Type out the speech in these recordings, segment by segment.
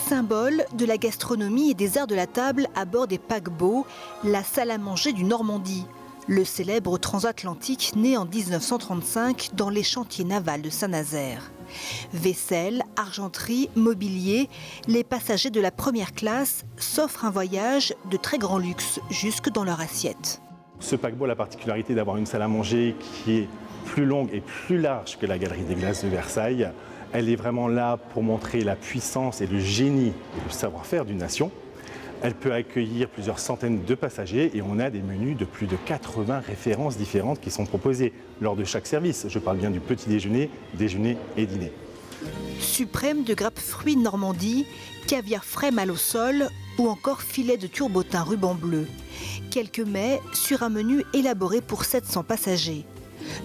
Symbole de la gastronomie et des arts de la table à bord des paquebots, la salle à manger du Normandie. Le célèbre transatlantique né en 1935 dans les chantiers navals de Saint-Nazaire. Vaisselle, argenterie, mobilier, les passagers de la première classe s'offrent un voyage de très grand luxe jusque dans leur assiette. Ce paquebot a la particularité d'avoir une salle à manger qui est plus longue et plus large que la Galerie des Glaces de Versailles. Elle est vraiment là pour montrer la puissance et le génie, le savoir-faire d'une nation. Elle peut accueillir plusieurs centaines de passagers et on a des menus de plus de 80 références différentes qui sont proposées lors de chaque service. Je parle bien du petit déjeuner, déjeuner et dîner. Suprême de grappe fruits de Normandie, caviar frais mal au sol ou encore filet de turbotin ruban bleu. Quelques mets sur un menu élaboré pour 700 passagers.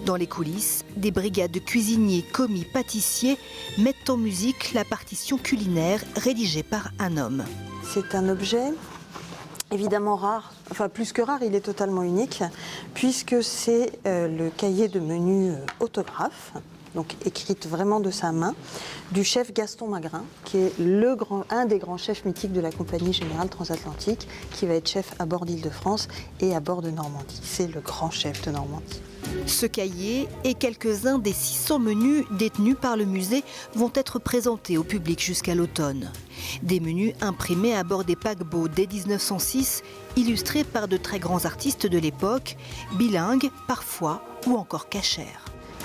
Dans les coulisses, des brigades de cuisiniers, commis, pâtissiers mettent en musique la partition culinaire rédigée par un homme. C'est un objet évidemment rare, enfin plus que rare, il est totalement unique, puisque c'est le cahier de menu autographe, donc écrite vraiment de sa main, du chef Gaston Magrin, qui est un des grands chefs mythiques de la Compagnie Générale Transatlantique, qui va être chef à bord d'Île-de-France et à bord de Normandie. C'est le grand chef de Normandie. Ce cahier et quelques-uns des 600 menus détenus par le musée vont être présentés au public jusqu'à l'automne. Des menus imprimés à bord des paquebots dès 1906, illustrés par de très grands artistes de l'époque, bilingues parfois ou encore cachers.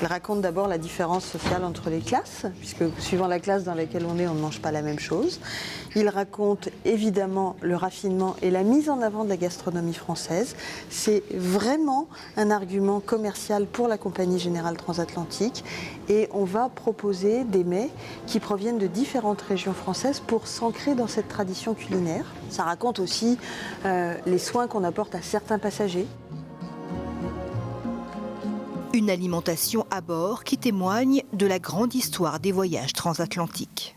Il raconte d'abord la différence sociale entre les classes, puisque suivant la classe dans laquelle on est, on ne mange pas la même chose. Il raconte évidemment le raffinement et la mise en avant de la gastronomie française. C'est vraiment un argument commercial pour la Compagnie Générale Transatlantique. Et on va proposer des mets qui proviennent de différentes régions françaises pour s'ancrer dans cette tradition culinaire. Ça raconte aussi les soins qu'on apporte à certains passagers. Une alimentation à bord qui témoigne de la grande histoire des voyages transatlantiques.